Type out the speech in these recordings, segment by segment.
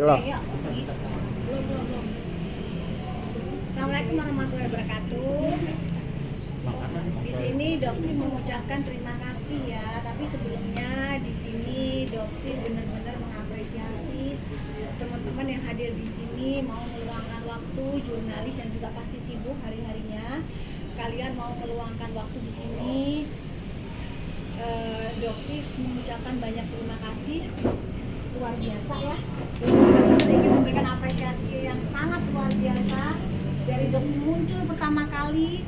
Yuk. Yuk. Belum. Assalamualaikum warahmatullahi wabarakatuh. Di sini Dokter mengucapkan terima kasih ya. Tapi sebelumnya di sini Dokter benar-benar mengapresiasi teman-teman yang hadir di sini, mau meluangkan waktu, jurnalis yang juga pasti sibuk hari-harinya. Kalian mau meluangkan waktu di sini. Dokter mengucapkan banyak terima kasih, luar biasa ya. Benar-benar ingin memberikan apresiasi yang sangat luar biasa. Dari Dokter muncul pertama kali,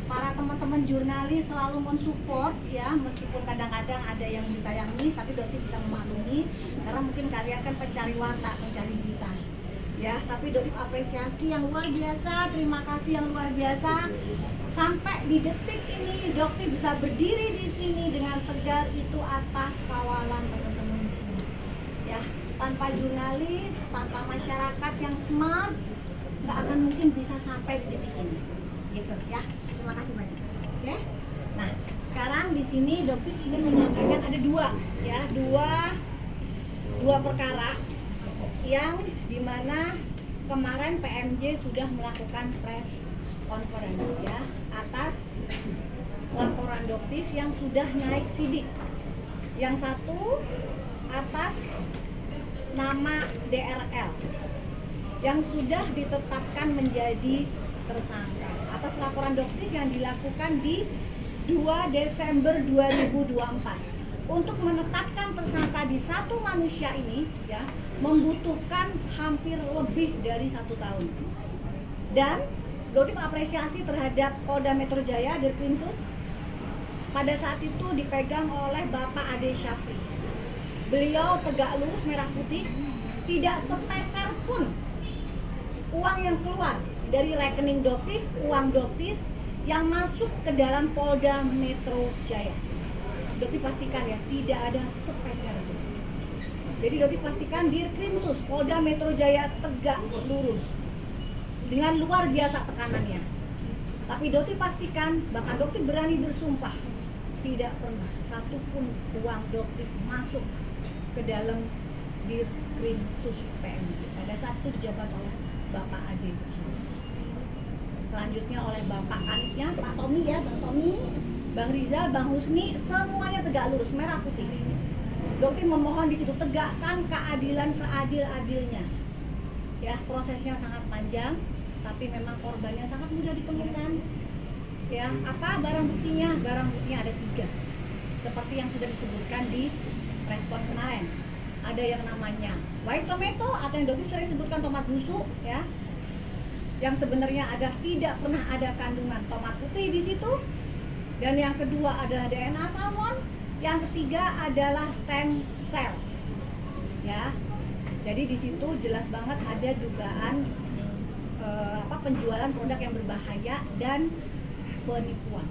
para teman-teman jurnalis selalu mensupport ya, meskipun kadang-kadang ada yang berita yang miss, tapi Dokter bisa memaklumi karena mungkin kalian kan pencari warta, pencari berita ya. Tapi Dokter apresiasi yang luar biasa, terima kasih yang luar biasa. Sampai di detik ini Dokter bisa berdiri di sini dengan tegar itu atas kawalan teman-teman di sini ya. Tanpa jurnalis, tanpa masyarakat yang smart, nggak akan mungkin bisa sampai di titik ini gitu ya. Terima kasih banyak. Oke. Nah, sekarang di sini Dokter ingin menyampaikan ada dua perkara yang dimana kemarin PMJ sudah melakukan press conference ya atas laporan Dokter yang sudah naik sidik. Yang satu atas nama DRL yang sudah ditetapkan menjadi tersangka atas laporan Dokter yang dilakukan di 2 Desember 2024. Untuk menetapkan tersangka di satu manusia ini ya membutuhkan hampir lebih dari 1 tahun. Dan Dokter apresiasi terhadap Polda Metro Jaya Dirkrimsus pada saat itu dipegang oleh Bapak Ade Syafri. Beliau tegak lurus merah putih, tidak sepeser pun uang yang keluar dari rekening Dokter, uang Dokter yang masuk ke dalam Polda Metro Jaya. Dokter pastikan ya, tidak ada sepeser pun. Jadi Dokter pastikan Dirkrimsus Polda Metro Jaya tegak lurus dengan luar biasa tekanannya. Tapi Dokter pastikan, bahkan Dokter berani bersumpah, tidak pernah satupun uang Dokter masuk ke dalam Dirkrimsus PMJ. Pada saat itu dijabat oleh Bapak Ade Syafri. Selanjutnya oleh Bapak Kanitnya, Pak Tommy ya, Bang Tommy, Bang Rizal, Bang Husni, semuanya tegak lurus merah putih. Dokter memohon di situ tegakkan keadilan seadil-adilnya. Ya, prosesnya sangat panjang, tapi memang korbannya sangat mudah ditemukan. Ya, apa barang buktinya? Barang buktinya ada 3. Seperti yang sudah disebutkan di respon kemarin. Ada yang namanya white tomato atau yang Dokter sering sebutkan tomat busuk ya. Yang sebenarnya tidak pernah ada kandungan tomat putih di situ. Dan yang kedua adalah DNA salmon. Yang ketiga adalah stem cell. Ya. Jadi di situ jelas banget ada dugaan penjualan produk yang berbahaya dan penipuan.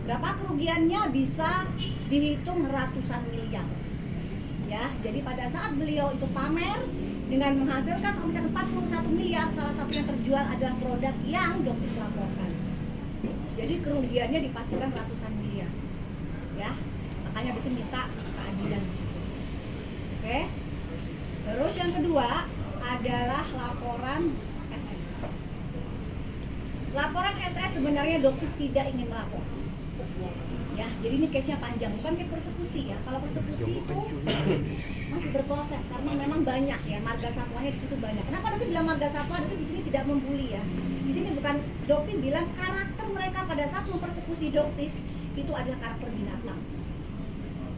Berapa kerugiannya bisa dihitung ratusan miliar. Ya, jadi pada saat beliau itu pamer dengan menghasilkan omset 41 miliar, salah satu yang terjual adalah produk yang Dokter laporkan. Jadi kerugiannya dipastikan ratusan miliar. Ya, makanya Dokter minta keadilan di situ. Oke. Terus yang kedua adalah laporan SS. Laporan SS sebenarnya Dokter tidak ingin melapor. Ya, jadi ini case-nya panjang, bukan case persekusi ya. Kalau persekusi itu masih berproses karena memang banyak ya, marga satwanya di situ banyak. Kenapa Dokter bilang marga satwa? Dokter di sini tidak membuli ya. Di sini bukan, Dokter bilang karakter mereka pada saat mempersekusi Dokter itu adalah karakter binatang.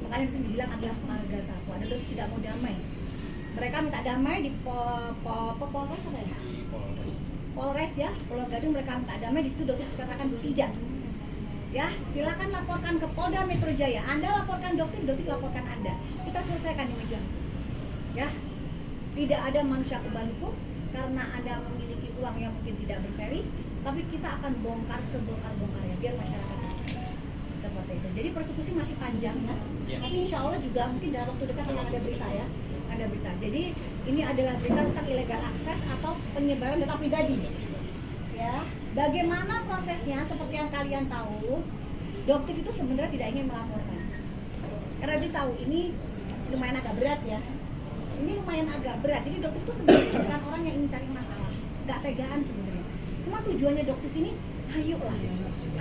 Makanya Dokter bilang adalah marga satwa. Dan Dokter tidak mau damai. Mereka minta damai di Polres apa ya? Polres ya, Pulau Gadung mereka minta damai, di situ Dokter katakan tidak. Ya, silakan laporkan ke Polda Metro Jaya. Anda laporkan Dokter, Dokter laporkan Anda. Kita selesaikan di meja. Ya, tidak ada manusia kebal hukum karena Anda memiliki uang yang mungkin tidak berseri, tapi kita akan bongkar sebongkar-bongkarnya biar masyarakat tahu. Seperti itu. Jadi persekusi masih panjang ya. Tapi insya Allah juga mungkin dalam waktu dekat akan ada berita ya. Ada berita. Jadi ini adalah berita tentang illegal akses atau penyebaran data pribadi. Ya. Bagaimana prosesnya? Seperti yang kalian tahu, Dokter itu sebenarnya tidak ingin melaporkan karena dia tahu ini lumayan agak berat ya. ini lumayan agak berat. Jadi dokter itu sebenarnya bukan orang yang ingin cari masalah, nggak tegaan sebenarnya. Cuma tujuannya dokter ini,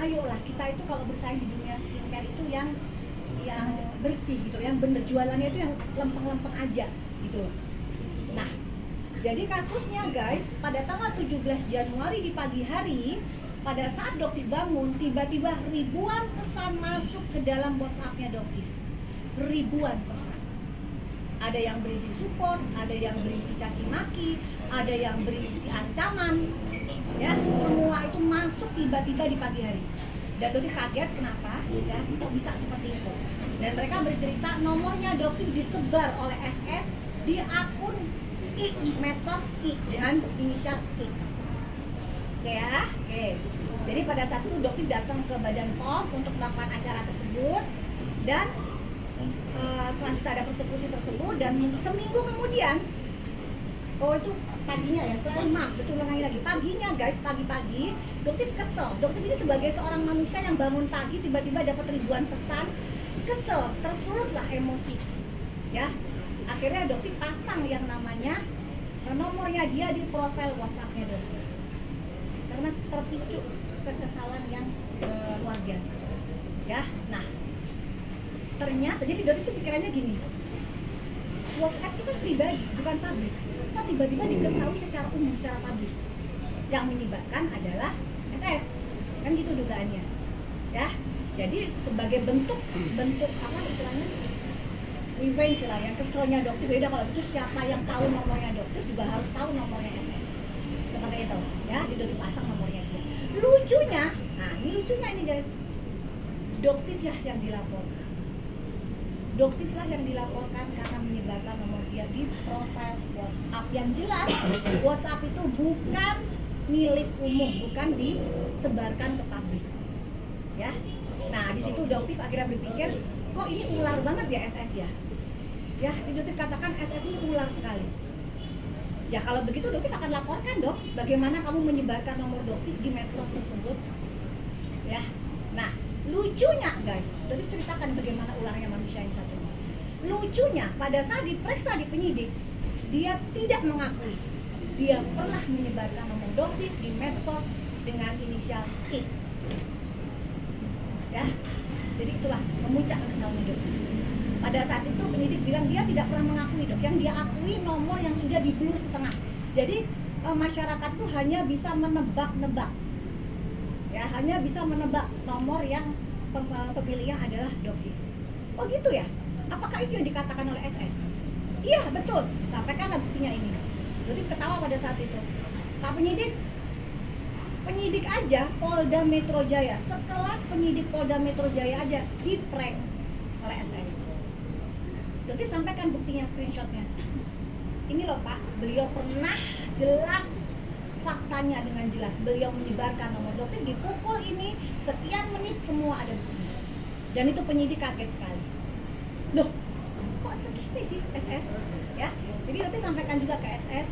ayolah kita itu kalau bersaing di dunia skincare itu yang bersih gitu, yang bener, jualannya itu yang lempeng-lempeng aja gitu. Nah, jadi kasusnya guys, pada tanggal 17 Januari di pagi hari, pada saat Doktif bangun, tiba-tiba ribuan pesan masuk ke dalam WhatsApp-nya Doktif. Ribuan pesan. Ada yang berisi support, ada yang berisi caci maki, ada yang berisi ancaman. Ya, semua itu masuk tiba-tiba di pagi hari. Dan Doktif kaget kenapa? Ya, kok bisa seperti itu? Dan mereka bercerita nomornya Doktif disebar oleh SS di akun I, medsos I dengan inisial I. Oke ya, oke. Jadi pada saat itu Doktif datang ke Badan POM untuk melakukan acara tersebut dan selanjutnya ada persekusi tersebut dan seminggu kemudian, oh itu paginya ya, maaf betul lagi paginya guys, pagi-pagi Doktif kesel. Doktif ini sebagai seorang manusia yang bangun pagi tiba-tiba dapat ribuan pesan, kesel, tersurutlah emosi, ya. Akhirnya Doktif pasang yang namanya nomornya dia di profil WhatsApp-nya Doktif. Karena terpicu kekesalan yang luar biasa, ya. Nah, ternyata jadi Doktif itu pikirannya gini, WhatsApp itu kan pribadi, bukan publik. Kok tiba-tiba diketahui secara umum, secara publik? Yang menyebarkan adalah SS, kan gitu dugaannya, ya. Jadi sebagai bentuk apa istilahnya, revenge lah, yang keselnya Doktif. Beda kalau itu siapa yang tahu nomornya Doktif juga harus tahu nomornya SS. Seperti itu, ya. Jadi Doktif pasang nomornya dia. Lucunya, nah ini lucunya ini guys, Doktif lah yang dilaporkan. Doktif lah yang dilaporkan karena menyebarkan nomor dia di profil WhatsApp. Yang jelas WhatsApp itu bukan milik umum, bukan disebarkan ke publik, ya. Nah di situ Doktif akhirnya berpikir, kok ini ular banget ya SS ya. Ya, si Doktif katakan SS ini ular sekali. Ya kalau begitu Doktif akan laporkan dong, bagaimana kamu menyebarkan nomor Doktif di medsos tersebut, ya. Nah lucunya guys, Doktif ceritakan bagaimana ularnya manusia yang satu. Lucunya pada saat diperiksa di penyidik, dia tidak mengakui dia pernah menyebarkan nomor Doktif di medsos dengan inisial I. Ya, jadi itulah memuncak kekesalan Doktif. Pada saat itu penyidik bilang dia tidak pernah mengakui Dok, yang dia akui nomor yang sudah diblur setengah. Jadi masyarakat itu hanya bisa menebak-nebak, ya, hanya bisa menebak nomor yang pemilihnya adalah Doktif. Oh gitu ya? Apakah itu yang dikatakan oleh SS? Iya betul, sampaikanlah buktinya ini. Doktif ketawa pada saat itu. Pak penyidik aja Polda Metro Jaya, sekelas penyidik Polda Metro Jaya aja di-prank oleh SS. Doktif sampaikan buktinya, screenshotnya. Ini loh Pak, beliau pernah jelas faktanya dengan jelas. Beliau menyebarkan nomor Doktif di pukul ini, sekian menit, semua ada buktinya. Dan itu penyidik kaget sekali. Loh, kok segini sih SS? Ya, jadi Doktif sampaikan juga ke SS,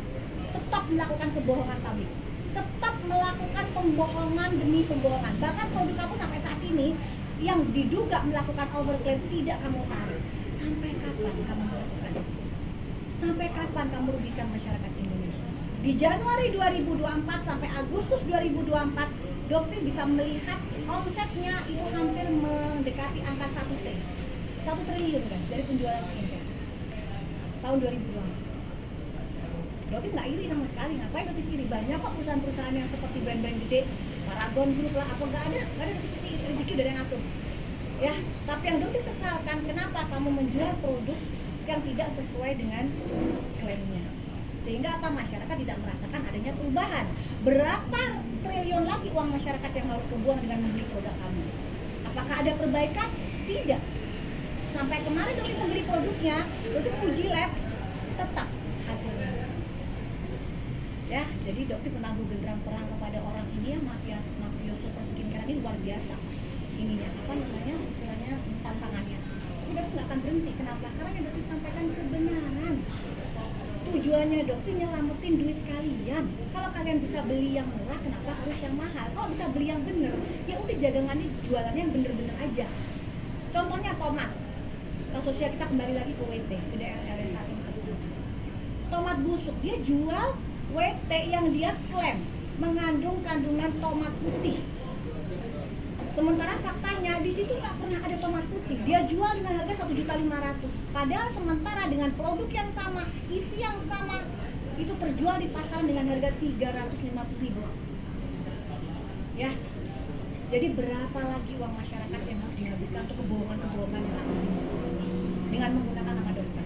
stop melakukan kebohongan publik. Stop melakukan pembohongan demi pembohongan. Bahkan produk kamu sampai saat ini yang diduga melakukan overclaim tidak kamu tarik. Sampai kapan kamu melakukan? Sampai kapan kamu rugikan masyarakat Indonesia? Di Januari 2024 sampai Agustus 2024, Doktif bisa melihat omsetnya itu hampir mendekati angka 1 T. 1 triliun guys dari penjualan skincare tahun 2024. Doktif nggak iri sama sekali. Ngapain Doktif iri? Banyak kok perusahaan-perusahaan yang seperti brand-brand gede, Paragon Group lah, apa nggak ada Doktif iri, rezeki udah ada yang ngatur, ya. Tapi yang Doktif sesalkan, kenapa kamu menjual produk yang tidak sesuai dengan klaimnya, sehingga apa, masyarakat tidak merasakan adanya perubahan. Berapa triliun lagi uang masyarakat yang harus kebuang dengan membeli produk kamu? Apakah ada perbaikan? Tidak. Sampai kemarin Doktif membeli produknya, Doktif uji lab, tetap hasilnya. Ya, jadi Doktif menabuh genderang perang kepada orang ini ya, mafia super skincare ini luar biasa. Ininya apa namanya, istilahnya tantangannya. Tapi Doktif nggak akan berhenti. Kenapa? Karena yang Doktif sampaikan kebenaran. Tujuannya Doktif nyelamatin duit kalian. Kalau kalian bisa beli yang murah, kenapa harus yang mahal? Kalau bisa beli yang bener, ya udah jagangannya jualannya yang bener-bener aja. Contohnya tomat. Kasusnya kita kembali lagi ke WT, ke daerah yang saat ini. tomat busuk, dia jual WT yang dia klaim mengandung kandungan tomat putih. Sementara faktanya di situ nggak pernah ada tomat putih. Dia jual dengan harga 1.500.000. Padahal sementara dengan produk yang sama, isi yang sama, itu terjual di pasaran dengan harga 350.000. Ya. Jadi berapa lagi uang masyarakat yang harus dihabiskan untuk kebohongan-kebohongan yang ada dengan menggunakan nama dokter?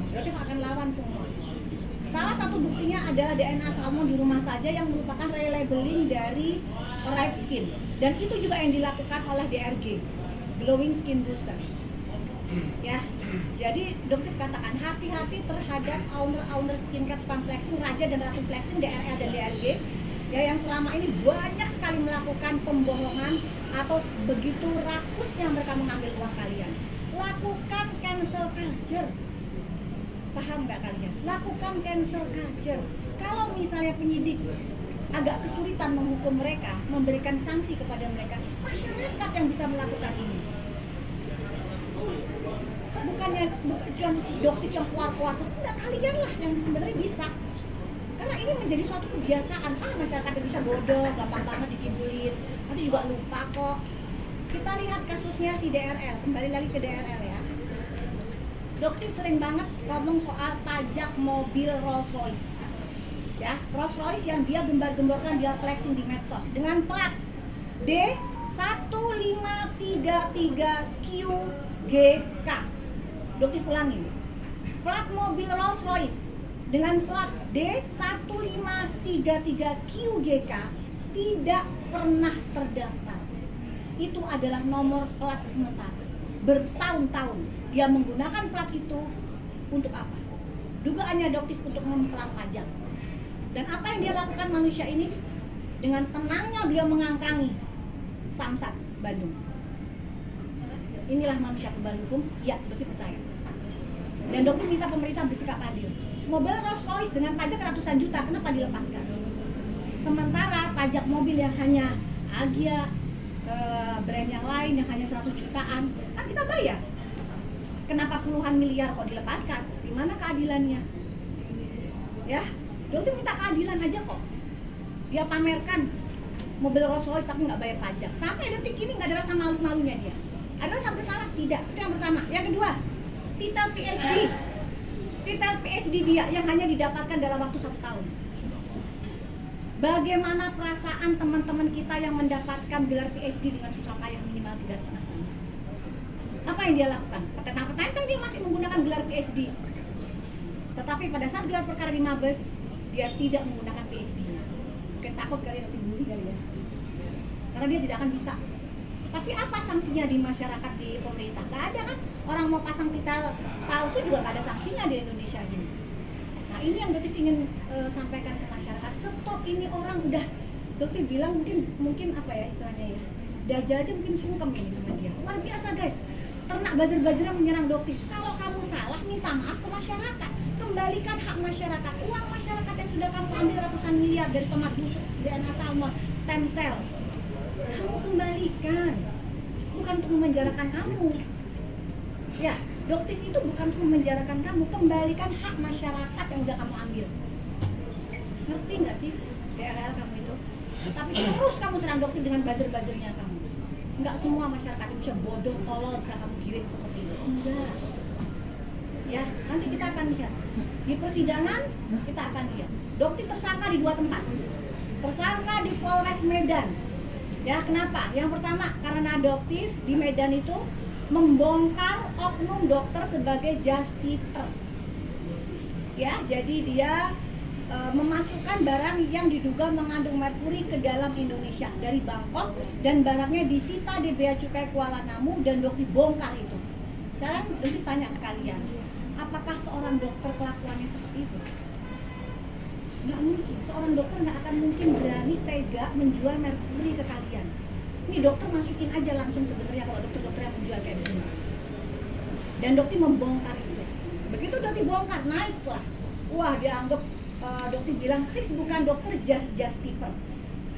Dokter akan lawan semua. Salah satu buktinya adalah DNA salmon di rumah saja yang merupakan relabeling dari Ripe Skin. Dan itu juga yang dilakukan oleh DRG, Glowing Skin Booster. Ya, jadi dokter katakan hati-hati terhadap owner skincare tukang flexing, raja dan ratu flexing, DRL dan DRG, ya, yang selama ini banyak sekali melakukan pembohongan atau begitu rakusnya mereka mengambil uang kalian. Lakukan cancel culture. Paham nggak kalian? Lakukan cancel culture. Kalau misalnya penyidik agak kesulitan menghukum mereka, memberikan sanksi kepada mereka, masyarakat yang bisa melakukan ini. Bukan dokter yang keluar-keluar, enggak, kalian lah yang sebenarnya bisa. Karena ini menjadi suatu kebiasaan. Masyarakat yang bisa bodoh, gampang banget dikibulin, nanti juga lupa kok. Kita lihat kasusnya si DRL, kembali lagi ke DRL ya. Dokter sering banget ngomong soal pajak mobil Rolls Royce. Ya, Rolls Royce yang dia gembar-gemborkan, dia flexing di medsos dengan plat D1533QGK. Dokter ulangin. Plat mobil Rolls Royce dengan plat D1533QGK tidak pernah terdaftar. Itu adalah nomor plat sementara. Bertahun-tahun dia menggunakan plat itu untuk apa? Dugaannya dokter untuk memplang pajak. Dan apa yang dia lakukan manusia ini? Dengan tenangnya beliau mengangkangi Samsat Bandung. Inilah manusia kebal hukum, ya dokter percaya. Dan dokter minta pemerintah bersikap adil. Mobil Rolls Royce dengan pajak ratusan juta, kenapa dilepaskan? Sementara pajak mobil yang hanya Agia, brand yang lain yang hanya 100 jutaan, kan kita bayar. Kenapa puluhan miliar kok dilepaskan? Di mana keadilannya? Ya, dokter minta keadilan aja kok. Dia pamerkan mobil Rolls Royce tapi nggak bayar pajak. Sampai detik ini nggak ada rasa malu-malunya dia. Ada sampai salah? Tidak. Itu yang pertama. Yang kedua, titel PhD. Titel PhD dia yang hanya didapatkan dalam waktu 1 tahun. Bagaimana perasaan teman-teman kita yang mendapatkan gelar PhD dengan susah payah minimal 3,5 tahun? Apa yang dia lakukan? Petentang-petentang dia masih menggunakan gelar PhD. Tetapi pada saat gelar perkara di Mabes, dia tidak menggunakan PhD-nya. Mungkin takut kali lebih dibully kali ya. Karena dia tidak akan bisa. Tapi apa sanksinya di masyarakat, di pemerintah? Gak ada kan? Orang mau pasang titel palsu juga gak ada sanksinya di Indonesia gini. Nah ini yang dokter ingin sampaikan ke masyarakat. Stop, ini orang udah, dokter bilang mungkin apa ya istilahnya ya, Dajjal aja mungkin sungkem ini sama dia. Luar biasa guys. Ternak buzzer-buzzer menyerang dokter. Kalau kamu salah, minta maaf ke masyarakat. Kembalikan hak masyarakat. Uang masyarakat yang sudah kamu ambil ratusan miliar dari tomat busuk, DNA salmon, stem cell, kamu kembalikan. Bukan untuk memenjarakan kamu. Ya, dokter itu bukan untuk memenjarakan kamu. Kembalikan hak masyarakat yang udah kamu ambil. Ngerti nggak sih DRL kamu itu? Tapi terus kamu serang dokter dengan buzzer-buzzernya kamu. Nggak semua masyarakat bisa bodoh, tolol, bisa kamu giring seperti itu. Enggak. Ya, nanti kita akan lihat. Di persidangan kita akan lihat. Dokter tersangka di 2 tempat. Tersangka di Polres Medan. Ya, kenapa? Yang pertama, karena adoptif di Medan itu membongkar oknum dokter sebagai justiper. Ya, jadi dia memasukkan barang yang diduga mengandung merkuri ke dalam Indonesia dari Bangkok, dan barangnya disita di Bea Cukai Kuala Namu dan dokter bongkar itu. Sekarang dokter tanya ke kalian, apakah seorang dokter kelakuannya seperti itu? Nggak mungkin, seorang dokter nggak akan mungkin berani tega menjual merkuri ke kalian. Ini dokter masukin aja langsung sebenarnya kalau dokter-dokter yang menjual kayak begini. Dan dokter membongkar itu. Begitu dokter bongkar, naiklah. Wah, dianggap dokter bilang, "Sis bukan dokter, justiper."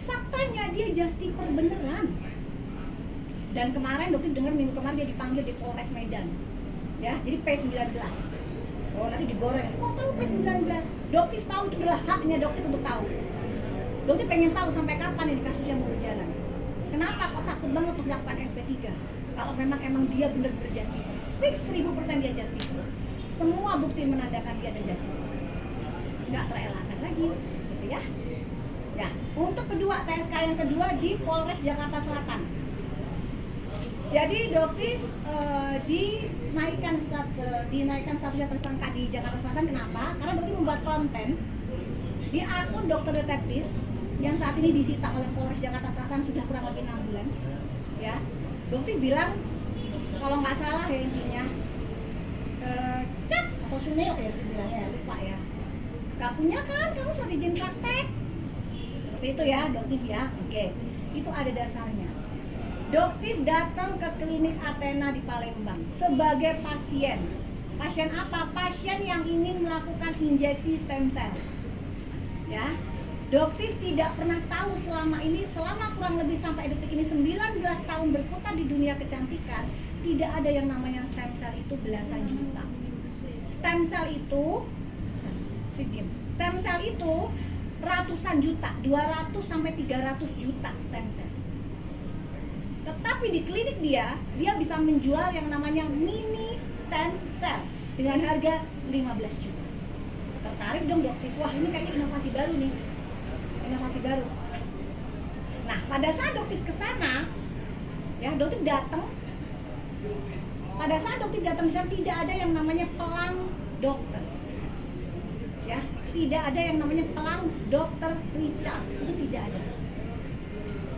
Faktanya dia justiper beneran. Dan kemarin dokter dengar minggu kemarin dia dipanggil di Polres Medan. Ya, jadi P19. Oh nanti digoreng. Kok tahu P19? Doktif tahu, itu adalah haknya doktif untuk tahu. Doktif pengen tahu sampai kapan ini kasusnya mau berjalan. Kenapa kok takut banget untuk melakukan SP3? Kalau emang dia benar-benar justice, fix 1000% dia justice. Semua bukti menandakan dia ada justice. Nggak terelakkan lagi, gitu ya. Ya, untuk kedua TSK yang kedua di Polres Jakarta Selatan. Jadi Doktif dinaikkan statusnya tersangka di Jakarta Selatan. Kenapa? Karena Doktif membuat konten di akun Dokter Detektif yang saat ini disita oleh Polres Jakarta Selatan sudah kurang lebih 6 bulan. Ya, Doktif bilang kalau nggak salah ya intinya, Cak atau Suneo ya bilangnya, lupa ya. Gak punya kan kamu surat izin praktek? Seperti itu ya, Doktif ya. Oke, itu ada dasarnya. Doktif datang ke klinik Athena di Palembang sebagai pasien. Pasien apa? Pasien yang ingin melakukan injeksi stem cell. Ya, Doktif tidak pernah tahu selama kurang lebih sampai detik ini 19 tahun berkutat di dunia kecantikan, tidak ada yang namanya stem cell itu belasan juta. Stem cell itu ratusan juta, 200 sampai 300 juta stem cell. Tetapi di klinik dia bisa menjual yang namanya mini stem cell dengan harga 15 juta. Tertarik dong Doktif, wah ini kayaknya inovasi baru nih. Inovasi baru. Nah, pada saat Doktif ke sana, ya Doktif datang. Pada saat Doktif datang di sana tidak ada yang namanya pelang dokter. Ya, tidak ada yang namanya pelang Dokter Richard, itu tidak ada.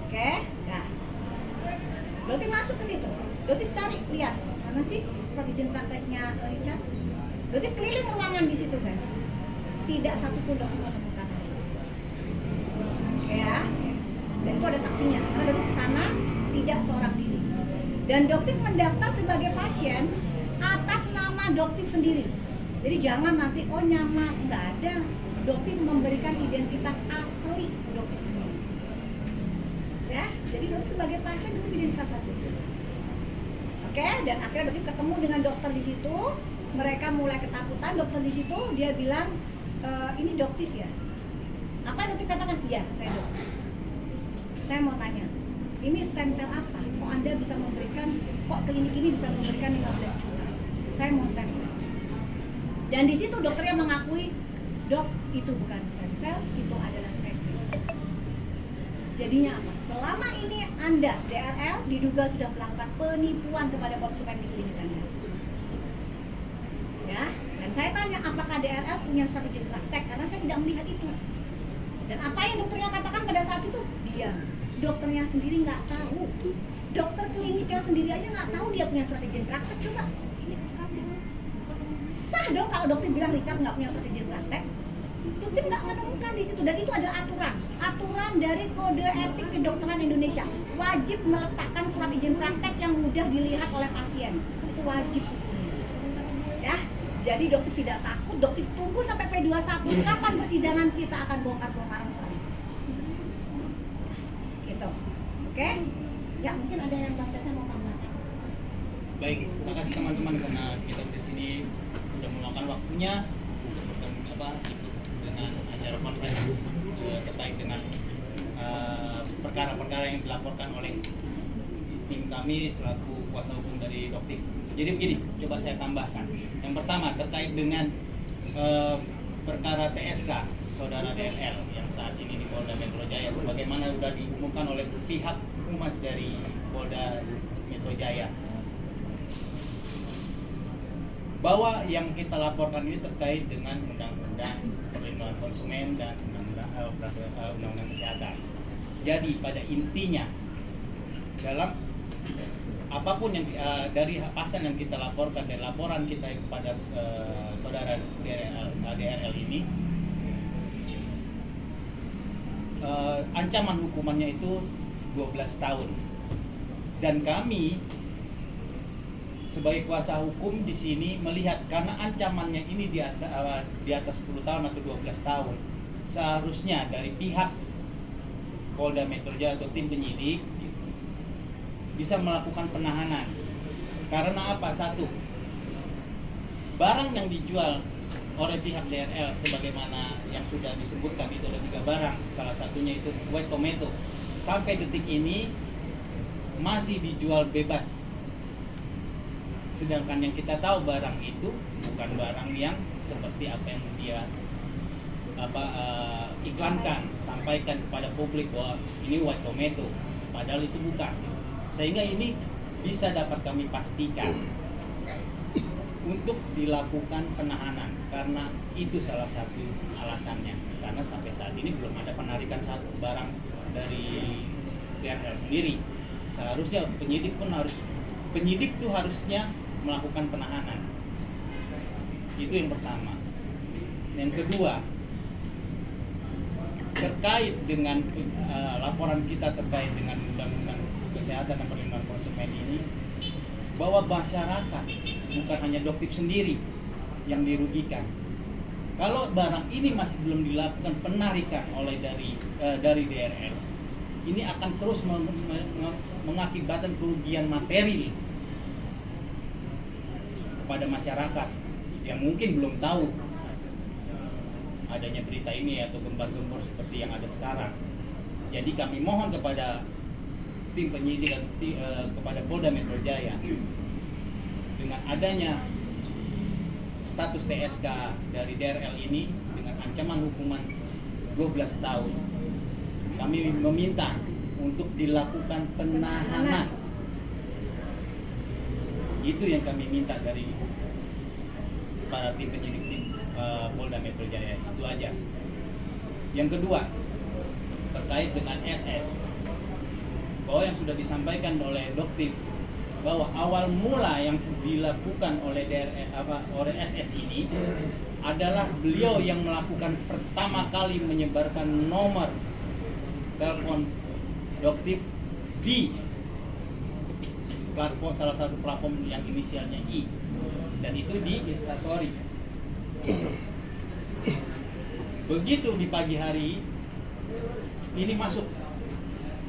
Oke, nah, Doktif masuk ke situ. Doktif cari, lihat mana sih surat izin prakteknya Richard. Doktif keliling ruangan di situ guys, tidak satupun Doktif menemukan. Oke ya, dan itu ada saksinya. Karena Doktif ke sana tidak seorang diri. Dan Doktif mendaftar sebagai pasien atas nama Doktif sendiri. Jadi jangan nanti nyamar, nggak ada. Doktif memberikan identitas asli Doktif sendiri. Ya, jadi Doktif sebagai pasien itu identitas asli. Oke, dan akhirnya Doktif ketemu dengan dokter di situ. Mereka mulai ketakutan. Dokter di situ dia bilang, ini Doktif ya. Apa yang Doktif katakan? Iya, saya dokter. Saya mau tanya, ini stem cell apa? Kok Anda bisa memberikan, kok klinik ini bisa memberikan 15 juta? Saya mau stem cell. Dan di situ dokternya mengakui, dok, itu bukan stem cell, itu adalah segmen. Jadinya apa? Selama ini Anda, DRL, diduga sudah melakukan penipuan kepada konsumen di klinik Anda. Ya, dan saya tanya, apakah DRL punya surat izin praktek? Karena saya tidak melihat itu. Dan apa yang dokternya katakan pada saat itu? Diam. Dokternya sendiri nggak tahu. Dokter kliniknya sendiri aja nggak tahu dia punya surat izin praktek. Coba, ini sah dong kalau dokter bilang Richard nggak punya surat izin praktek. Dokter nggak menemukan di situ, dan itu ada aturan dari Kode Etik Kedokteran Indonesia, wajib meletakkan surat izin praktek yang mudah dilihat oleh pasien. Itu wajib. Ya, jadi dokter tidak takut, dokter tunggu sampai P21 kapan persidangan kita akan bongkar-bongkaran soal itu. Gitu. Oke? Ya, mungkin ada yang Mas Cesa mau tambah. Baik, terima kasih teman-teman karena kita di sini sudah meluangkan waktunya untuk ikut dengan acara konferensi terkait dengan perkara-perkara yang dilaporkan oleh tim kami selaku kuasa hukum dari Doktif. Jadi begini, coba saya tambahkan. Yang pertama terkait dengan perkara TSK saudara DLL yang saat ini di Polda Metro Jaya, sebagaimana sudah diumumkan oleh pihak humas dari Polda Metro Jaya, bahwa yang kita laporkan ini terkait dengan undang-undang perlindungan konsumen dan undang-undang kesehatan. Jadi pada intinya dalam apapun yang dari pasal yang kita laporkan dan laporan kita kepada saudara DRL ini, ancaman hukumannya itu 12 tahun. Dan kami sebagai kuasa hukum di sini melihat karena ancamannya ini di atas 10 tahun atau 12 tahun, seharusnya dari pihak Polda Metro Jaya atau tim penyidik bisa melakukan penahanan. Karena apa? Satu, barang yang dijual oleh pihak DRL sebagaimana yang sudah disebutkan itu ada 3 barang, salah satunya itu white tomato, sampai detik ini masih dijual bebas. Sedangkan yang kita tahu barang itu bukan barang yang seperti apa yang dia iklankan, sampaikan kepada publik bahwa ini white tomato, padahal itu bukan. Sehingga ini bisa dapat kami pastikan untuk dilakukan penahanan, karena itu salah satu alasannya, karena sampai saat ini belum ada penarikan satu barang dari DRL sendiri. Seharusnya penyidik tuh harusnya melakukan penahanan. Itu yang pertama. Yang kedua, terkait dengan laporan kita terkait dengan undang-undang kesehatan dan perlindungan konsumen ini, bahwa masyarakat bukan hanya Doktif sendiri yang dirugikan. Kalau barang ini masih belum dilakukan penarikan oleh dari DRL, ini akan terus mengakibatkan kerugian materi kepada masyarakat yang mungkin belum tahu adanya berita ini atau gembar-gembor seperti yang ada sekarang. Jadi kami mohon kepada tim penyidik kepada Polda Metro Jaya, dengan adanya status TSK dari DRL ini dengan ancaman hukuman 12 tahun, kami meminta untuk dilakukan penahanan. Itu yang kami minta dari para tim penyidik Polda Metro Jaya. Itu aja. Yang kedua, terkait dengan SS, bahwa yang sudah disampaikan oleh Doktif bahwa awal mula yang dilakukan oleh oleh SS ini adalah beliau yang melakukan pertama kali menyebarkan nomor telepon Doktif di platform, salah satu platform yang inisialnya I, dan itu di Instastory. Begitu di pagi hari ini masuk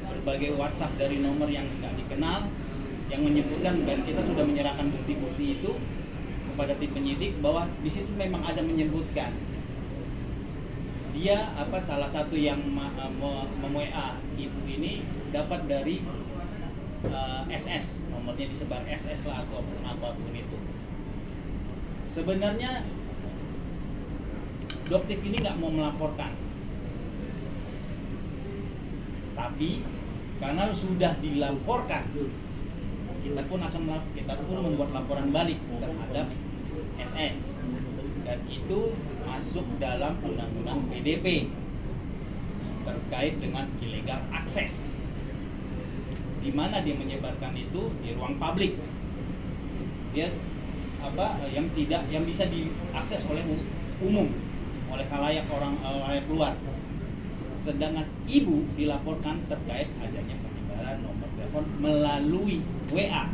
berbagai WhatsApp dari nomor yang tidak dikenal yang menyebutkan, dan kita sudah menyerahkan bukti-bukti itu kepada tim penyidik bahwa di situ memang ada menyebutkan dia salah satu yang mem-WA ibu ini dapat dari SS, nomornya disebar SS lah atau apapun itu. Sebenarnya Doktif ini nggak mau melaporkan, tapi karena sudah dilaporkan, kita pun membuat laporan balik terhadap SS, dan itu masuk dalam undang-undang PDP terkait dengan illegal access, di mana dia menyebarkan itu di ruang publik, dia yang bisa diakses oleh umum, oleh khalayak khalayak luar. Sedangkan ibu dilaporkan terkait adanya penyebaran nomor telepon melalui WA,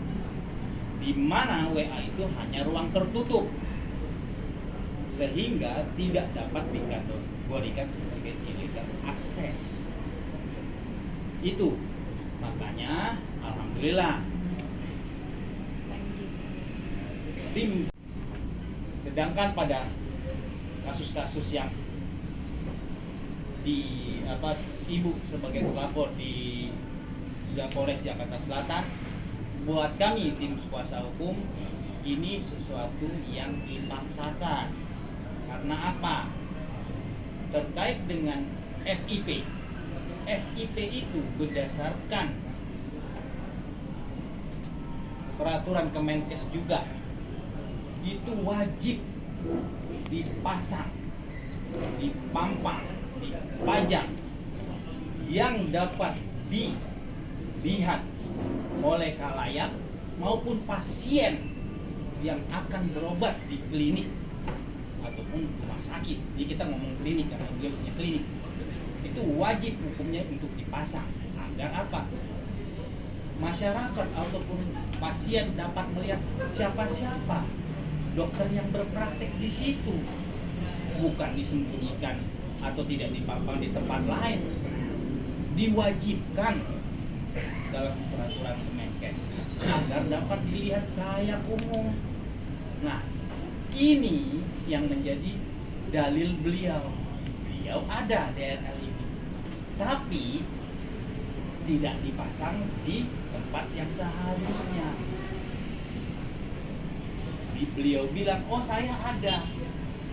di mana WA itu hanya ruang tertutup, sehingga tidak dapat dikategorikan sebagai illegal access. Itu makanya alhamdulillah tim, sedangkan pada kasus-kasus yang ibu sebagai pelapor di Polres Jakarta Selatan, buat kami tim kuasa hukum ini sesuatu yang dipaksakan. Karena apa? Terkait dengan SIP itu berdasarkan peraturan Kemenkes juga, itu wajib dipasang, dipampang, dipajang, yang dapat dilihat oleh khalayak maupun pasien yang akan berobat di klinik ataupun rumah sakit. Jadi kita ngomong klinik karena beliau punya klinik. Itu wajib hukumnya untuk dipasang, agar apa? Masyarakat ataupun pasien dapat melihat siapa-siapa dokter yang berpraktek di situ, bukan disembunyikan atau tidak dipampang di tempat lain. Diwajibkan dalam peraturan Kemenkes agar dapat dilihat kayak umum. Nah, Ini yang menjadi dalil beliau. Beliau ada DRL ini, tapi tidak dipasang di tempat yang seharusnya. Beliau bilang, oh saya ada,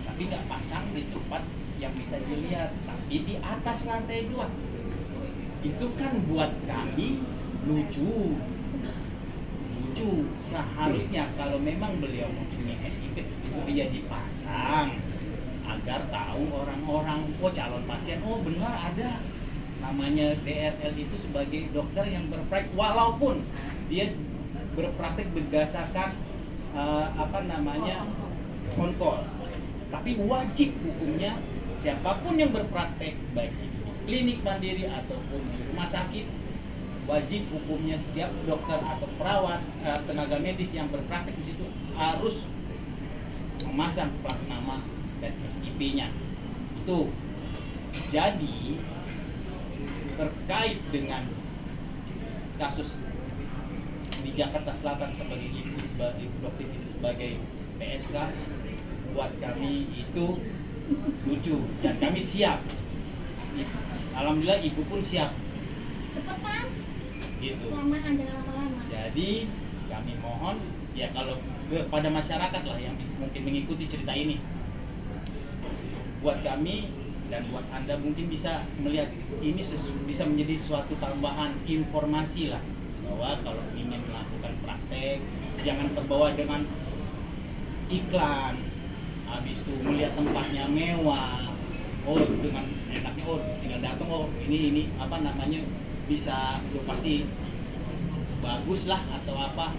tapi nggak pasang di tempat yang bisa dilihat, tapi di atas lantai 2. Itu kan buat kami lucu. Seharusnya kalau memang beliau mempunyai SIP, ya dipasang agar tahu orang-orang, oh calon pasien, oh benar ada namanya DRL itu sebagai dokter yang berpraktek, walaupun dia berpraktek berdasarkan on-call, tapi wajib hukumnya siapapun yang berpraktek, baik di klinik mandiri ataupun di rumah sakit, wajib hukumnya setiap dokter atau perawat, tenaga medis yang berpraktek di situ harus memasang plat nama dan SIP-nya. Itu. Jadi terkait dengan kasus di Jakarta Selatan sebagai ibu dokter ini sebagai PSK, buat kami itu lucu dan kami siap. Alhamdulillah ibu pun siap. Cepetan. Gitu. Lamaan, jangan lama-lama. Jadi kami mohon ya kalau kepada masyarakat lah yang mungkin mengikuti cerita ini, buat kami dan buat Anda mungkin bisa melihat ini bisa menjadi suatu tambahan informasi lah, bahwa kalau ingin melakukan praktek jangan terbawa dengan iklan, habis itu melihat tempatnya mewah, oh dengan enaknya, oh tinggal datang, oh ini bisa pasti bagus lah atau apa.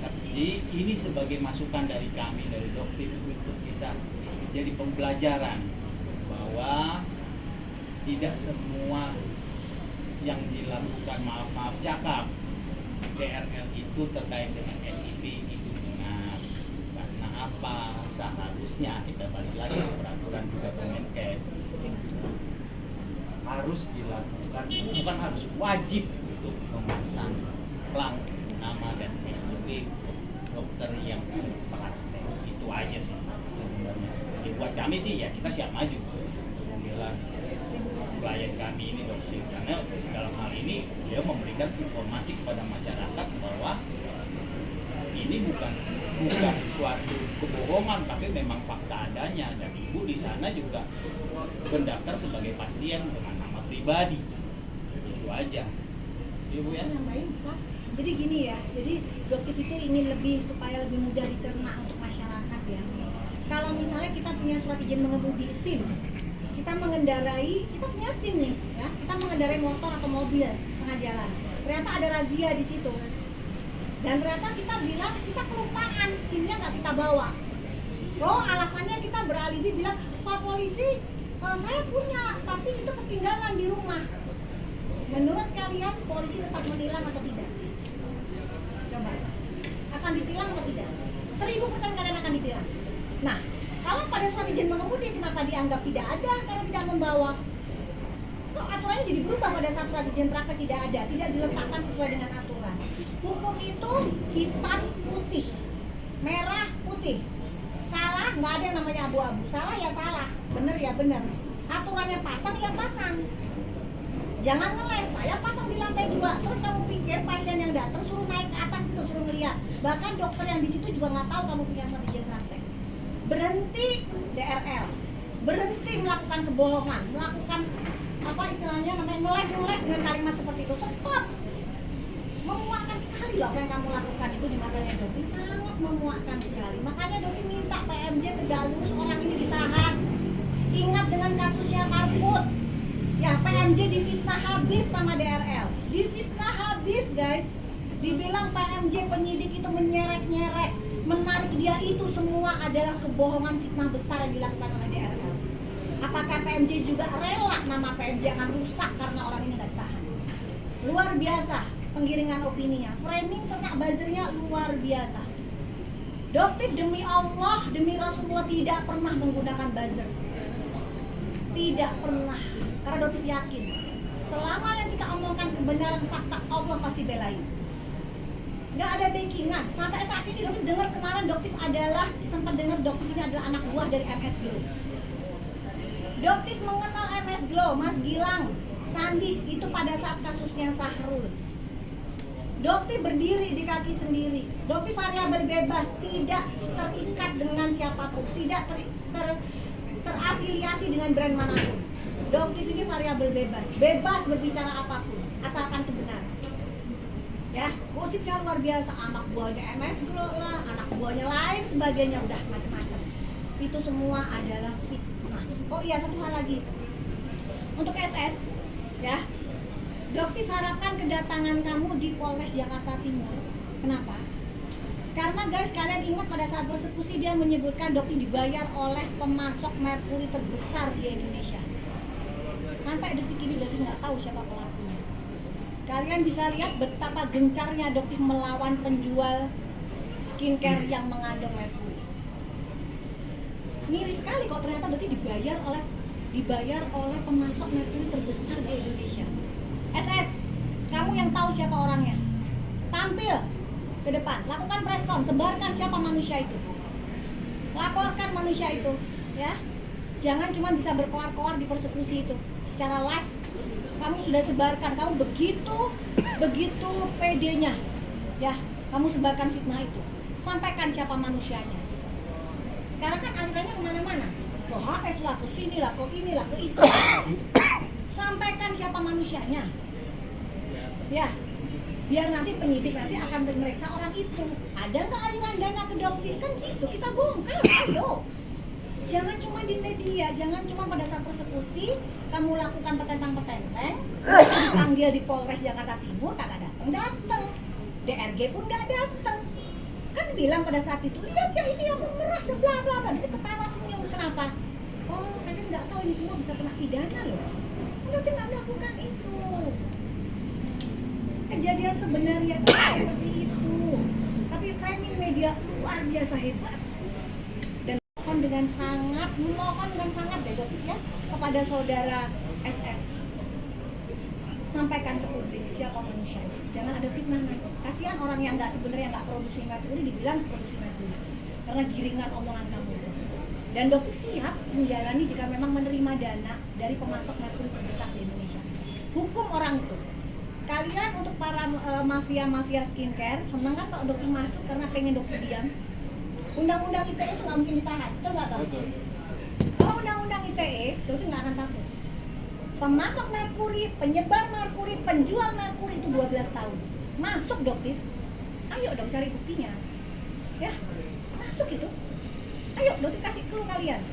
Jadi ini sebagai masukan dari kami dari dokter untuk bisa jadi pembelajaran bahwa tidak semua yang dilakukan maaf cakap DRL itu terkait dengan SIP itu benar. Karena apa? Seharusnya kita balik lagi ke peraturan juga Kemenkes, harus dilakukan, bukan harus, wajib untuk memasang plat nama dan SIP dokter yang praktek. Itu aja sih sebenarnya. Ya, buat kami sih ya kita siap maju membela klien kami ini dokter, karena dalam hal ini dia memberikan informasi kepada masyarakat bahwa ini bukan suatu kebohongan, tapi memang fakta adanya, dan ibu di sana juga mendaftar sebagai pasien dengan nama pribadi. Itu aja ibu ya. Nambahin bisa. Jadi gini ya, jadi dokter itu ingin supaya lebih mudah dicerna untuk masyarakat ya. Kalau misalnya kita punya surat izin mengemudi SIM, kita mengendarai, kita punya SIM nih ya, kita mengendarai motor atau mobil tengah jalan, ternyata ada razia di situ, dan ternyata kita bilang kita kelupaan SIM-nya nggak kita bawa. Oh alasannya kita beralibi bilang, Pak Polisi, saya punya tapi itu ketinggalan di rumah. Menurut kalian polisi tetap menilang atau tidak? Coba, akan ditilang atau tidak? 1000% kalian akan ditilang. Nah, kalau pada surat izin mengemudi kenapa dianggap tidak ada karena tidak membawa? Kok aturannya jadi berubah pada saat surat izin praktek tidak ada, tidak diletakkan sesuai dengan aturan. Hukum itu hitam putih, merah putih. Salah nggak ada yang namanya abu-abu, salah ya salah, bener ya bener. Aturannya pasang ya pasang. Jangan ngeles, saya pasang di lantai 2, terus kamu pikir pasien yang datang suruh naik ke atas gitu, suruh ngeliat. Bahkan dokter yang di situ juga nggak tahu kamu punya surat izin praktek. Berhenti DRL, berhenti melakukan kebohongan, melakukan apa istilahnya namanya ngeles dengan kalimat seperti itu. Stop. Memuakkan sekali loh apa yang kamu lakukan itu di matanya Doti, sangat memuakkan sekali. Makanya Doti minta PMJ Tegalurus orang ini ditahan. Ingat dengan kasusnya Karput. Ya, PMJ difitnah habis sama DRL. Difitnah habis, guys. Dibilang PMJ penyidik itu menyeret-nyeret, menarik dia, itu semua adalah kebohongan, fitnah besar yang dilakukan oleh DRL. Apakah PMJ juga rela nama PMJ akan rusak karena orang ini nggak ditahan? Luar biasa penggiringan opininya, framing kena buzzernya luar biasa. Dokter demi Allah, demi Rasulullah tidak pernah menggunakan buzzer. Tidak pernah. Karena dokter yakin selama yang kita omongkan kebenaran fakta, Allah pasti belain. nggak ada backingan. Sampai saat ini Doktif dengar kemarin Doktif adalah sempat dengar Doktif ini adalah anak buah dari MS Glow. Doktif mengenal MS Glow, Mas Gilang, Sandi itu pada saat kasusnya Sahrul. Doktif berdiri di kaki sendiri. Doktif variabel bebas, tidak terikat dengan siapapun, tidak terafiliasi dengan brand manapun. Doktif ini variabel bebas, bebas berbicara apapun, asalkan itu benar. Ya, gosipnya luar biasa, anak buahnya MS Glow lah, anak buahnya lain sebagainya, udah macam-macam. Itu semua adalah fitnah. Oh iya, satu hal lagi. Untuk SS, ya, Doktif harapkan kedatangan kamu di Polres Jakarta Timur. Kenapa? Karena guys, kalian ingat pada saat persekusi dia menyebutkan Doktif dibayar oleh pemasok merkuri terbesar di Indonesia. Sampai detik ini Doktif nggak tahu siapa pelakunya. Kalian bisa lihat betapa gencarnya Doktif melawan penjual skincare yang mengandung merkuri. Miris sekali kok ternyata Doktif dibayar oleh pemasok merkuri terbesar di Indonesia. SS, kamu yang tahu siapa orangnya, tampil ke depan, lakukan press con, sebarkan siapa manusia itu, laporkan manusia itu, ya. Jangan cuma bisa berkoar-koar di persekusi itu, secara live kamu sudah sebarkan, kamu begitu pedenya, ya, kamu sebarkan fitnah itu, sampaikan siapa manusianya. Sekarang kan alirannya kemana-mana, loh HS lah, ke sini lah, ke ini lah, ke itu. Sampaikan siapa manusianya, ya, biar nanti penyidik nanti akan memeriksa orang itu. Ada nggak aliran dana ke Doktif? Kan gitu, kita bongkar, ayo. Jangan cuma di media, jangan cuma pada saat persekusi kamu lakukan petentang-petenteng, panggil di Polres Jakarta Timur kagak datang, DRG pun nggak datang. Kan bilang pada saat itu, lihat ya ini yang memeras, bla bla bla, dia ketawa senyum. Kenapa? Oh, kalian nggak tahu ini semua bisa kena pidana loh. Doktif nggak melakukan itu. Kejadian sebenarnya seperti itu. Tapi framing media luar biasa hebat. Dan mohon dengan sangat deh Doktif ya kepada saudara SS. Sampaikan ke publik siapa manusianya. Jangan ada fitnah nih. Kasihan orang yang sebenarnya nggak produksi merkuri dibilang produksi merkuri. Karena giringan omongan kamu itu. Dan Doktif siap menjalani jika memang menerima dana dari pemasok merkuri terbesar di Indonesia. Hukum orang itu. Kalian untuk para mafia-mafia skincare senang kan kalau Doktif masuk karena pengen Doktif diam. Undang-undang ITE itu nggak mungkin ditahan, kita nggak tahu. Kalau undang-undang ITE, Doktif nggak akan takut. Pemasok merkuri, penyebar merkuri, penjual merkuri itu 12 tahun. Masuk Doktif, ayo dong cari buktinya. Ya, masuk itu. Ayo Doktif kasih clue kalian.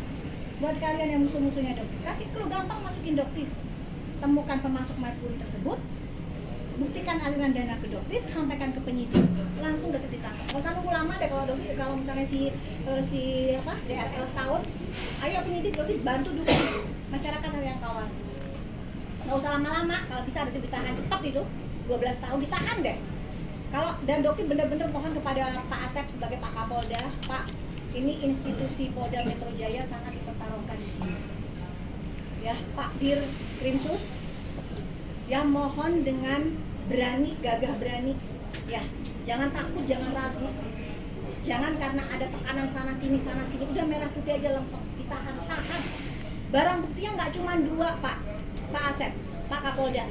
Buat kalian yang musuh-musuhnya Doktif, kasih clue gampang masukin Doktif. Temukan pemasok merkuri tersebut, buktikan aliran dana ke Doktif, sampaikan ke penyidik, langsung Doktif ditangkap. Nggak usah nunggu lama deh kalau misalnya si DRL setahun, ayo penyidik Doktif bantu juga masyarakat yang kawal. Nggak usah lama-lama, kalau bisa Doktif ditahan cepat itu, 12 tahun ditahan deh. Kalau dan Doktif benar-benar mohon kepada Pak Asep sebagai Pak Kapolda, Pak, ini institusi Polda Metro Jaya sangat dipertaruhkan di sini. Ya, Pak Dir Krimsus, ya mohon dengan berani, gagah berani, ya jangan takut, jangan ragu, jangan karena ada tekanan sana sini, udah merah putih aja lempeng, ditahan. Barang buktinya nggak cuma 2 Pak Asep, Pak Kapolda,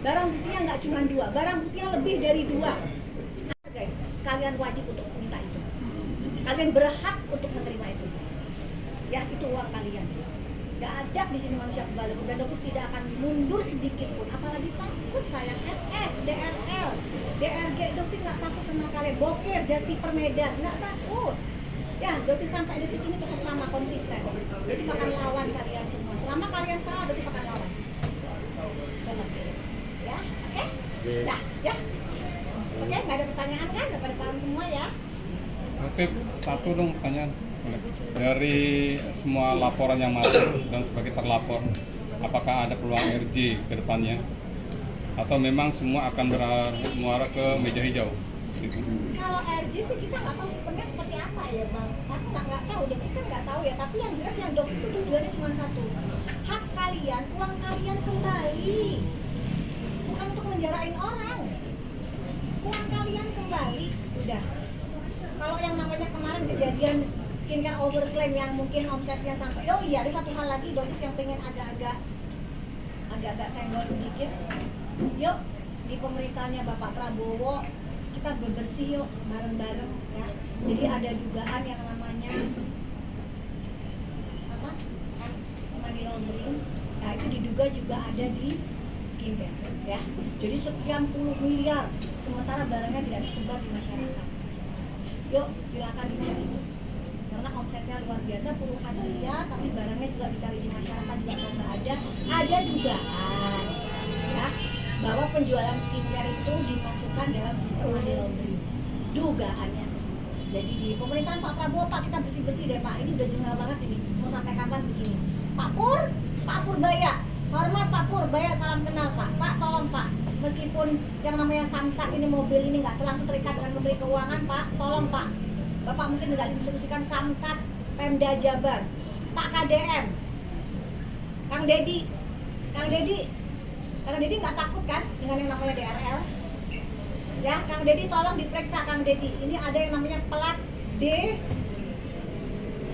barang buktinya nggak cuma 2, barang buktinya lebih dari 2. Guys, kalian wajib untuk minta itu, kalian berhak untuk menerima itu, ya itu uang kalian. Gak ada di sini manusia kebalik, dan Doktif tidak akan mundur sedikit pun, apalagi takut sayang. SS, DRL, DRG, Doktif nggak takut sama kalian. Bokir, Justiper Medan, nggak takut. Ya, Doktif sampai detik ini tetap sama konsisten. Doktif akan lawan kalian semua. Selama kalian salah, Doktif akan lawan. Seperti itu. Ya, oke? Dah, ya. Oke, nggak ada pertanyaan kan? Udah pada paham semua ya? Oke, satu dong pertanyaan. Dari semua laporan yang masuk dan sebagai terlapor, apakah ada peluang RJ ke depannya? Atau memang semua akan bermuara ke meja hijau? Gitu. Kalau RJ sih kita nggak tahu sistemnya seperti apa ya Bang. Aku nggak tahu, Doktif kan nggak tahu ya. Tapi yang jelas yang Doktif itu tujuannya cuma satu. Hak kalian, uang kalian kembali. Bukan untuk menjarain orang. Uang kalian kembali. kembali, udah. Kalau yang namanya kemarin kejadian skincare overclaim yang mungkin omsetnya sampai, oh iya, ada satu hal lagi dokter yang pengen agak-agak senggol sedikit. Yuk, di pemerintahnya Bapak Prabowo kita bebersih yuk bareng-bareng ya. Jadi ada dugaan yang namanya apa? Money laundering. Nah, itu diduga juga ada di skincare ya. Jadi sekian puluh miliar sementara barangnya tidak tersebar di masyarakat. Yuk, silakan dicari. Karena omsetnya luar biasa puluhan miliar, tapi barangnya juga dicari di masyarakat juga kalau nggak ada dugaan ya bahwa penjualan skincare itu dimasukkan dalam sistem money laundering. Dugaannya ke situ. Jadi di pemerintahan Pak Prabowo, Pak, kita bersih-bersih deh Pak, ini udah jengkel banget ini, mau sampai kapan begini. Pak Purbaya, hormat Pak Purbaya, salam kenal Pak. Pak tolong Pak, meskipun yang namanya Samsat ini mobil ini nggak langsung terikat dengan Menteri Keuangan Pak, tolong Pak. Bapak mungkin nggak diinstruksikan Samsat, Pemda Jabar, Pak KDM, Kang Dedi nggak takut kan dengan yang namanya DRL? Ya, Kang Dedi tolong diperiksa Kang Dedi. Ini ada yang namanya plat D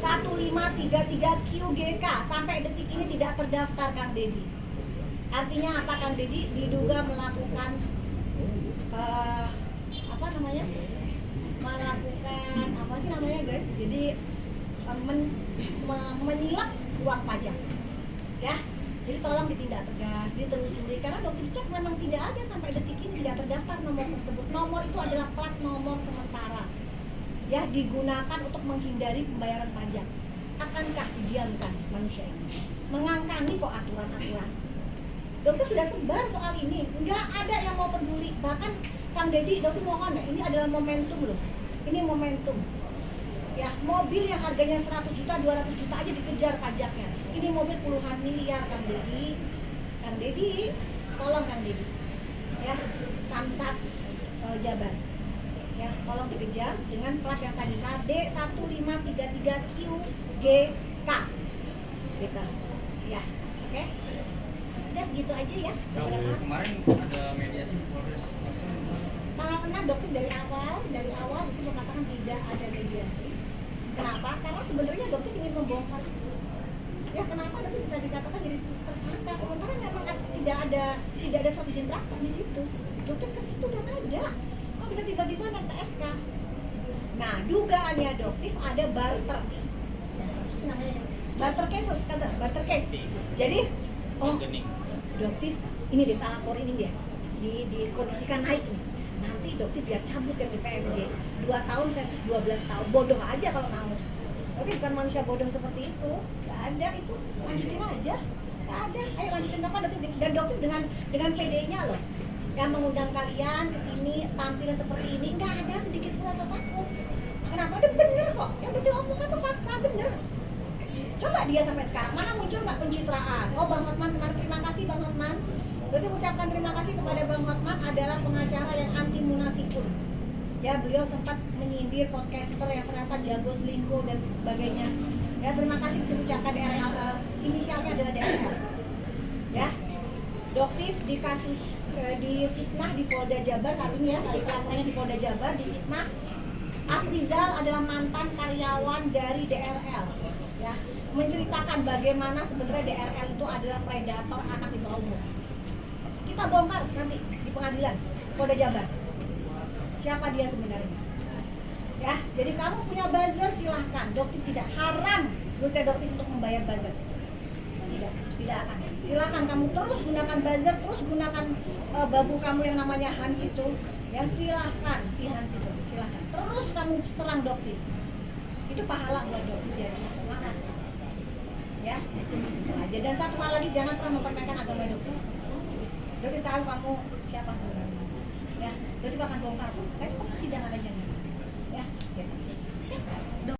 1533 QGK sampai detik ini tidak terdaftar Kang Dedi. Artinya apa Kang Dedi? Diduga melakukan melakukan apa sih namanya guys? Jadi menyilap uang pajak. Ya. Jadi tolong ditindak tegas, ditelusuri karena dokter cek memang tidak ada sampai detik ini tidak terdaftar nomor tersebut. Nomor itu adalah plat nomor sementara. Ya, digunakan untuk menghindari pembayaran pajak. Akankah didiamkan manusia ini? Mengangkangi kok aturan-aturan. Dokter sudah sebar soal ini, nggak ada yang mau peduli. Bahkan Kang Dedi, dokter mohon ya, ini adalah momentum loh. Ini momentum. Ya, mobil yang harganya 100 juta, 200 juta aja dikejar pajaknya. Ini mobil puluhan miliar Kang Dedi. Kang Dedi, tolong Kang Dedi. Ya, Samsat Jabar. Ya, tolong dikejar dengan plat yang tadi D1533 QGK. Gitu. Ya, oke. Udah segitu aja ya. Kemarin ada mediasi Polres Langsung. Tanggal 6 dokter dari awal itu mengatakan tidak ada mediasi. Kenapa? Karena sebenarnya dokter ingin membongkar itu. Ya kenapa dokter bisa dikatakan jadi tersangka sementara memang tidak ada suatu izin praktek di situ. Dokter ke situ dan ada. Kok bisa tiba-tiba naik SK? Nah, dugaannya dokter ada barter. Apa sih namanya? Barter case harus kata, barter case. Jadi, dokter ini ditalapor ini dia. Dikondisikan naik nih. Nanti dokter biar cabut yang di PMJ 2 tahun versus 12 tahun. Bodoh aja kalau mau. Oke, bukan manusia bodoh seperti itu. Gak ada itu, lanjutin aja. Gak ada, ayo lanjutin apa dokter. Dan dokter dengan PD-nya loh yang mengundang kalian ke sini tampil seperti ini, nggak ada sedikit pun rasa takut. Kenapa? Udah bener kok, yang dokter omong itu fakta bener. Coba dia sampai sekarang, mana muncul nggak pencitraan? Oh Bang Hotman, terima kasih Bang Hotman. Dokter ucapkan terima kasih kepada Bang Hotman adalah pengacara yang anti munafikun. Ya, beliau sempat menyindir podcaster yang ternyata jago selingkuh dan sebagainya. Ya, terima kasih diucapkan DRL, inisialnya adalah DRL. Ya, Doktif di kasus di fitnah di Polda Jabar kali ini ya, kali pelaporannya di Polda Jabar di fitnah. Afrizal adalah mantan karyawan dari DRL. Ya, menceritakan bagaimana sebenarnya DRL itu adalah predator anak di bawah umur. Kita bongkar nanti di pengadilan Polda Jabar. Siapa dia sebenarnya? Ya, jadi kamu punya buzzer silahkan. Dokter tidak haram Dokter untuk membayar buzzer. Tidak akan. Silahkan kamu terus gunakan buzzer, terus gunakan babu kamu yang namanya Hans itu. Ya silahkan si Hans itu, silahkan. Terus kamu serang dokter. Itu pahala buat dokter jadi. Makasih. Ya, itu aja. Dan satu hal lagi, jangan pernah mempermainkan agama dokter. Dokter tahu kamu siapa sebenarnya. Ya, dokter akan bongkar. Kayak cepat persidangan aja nih. Ya, gitu.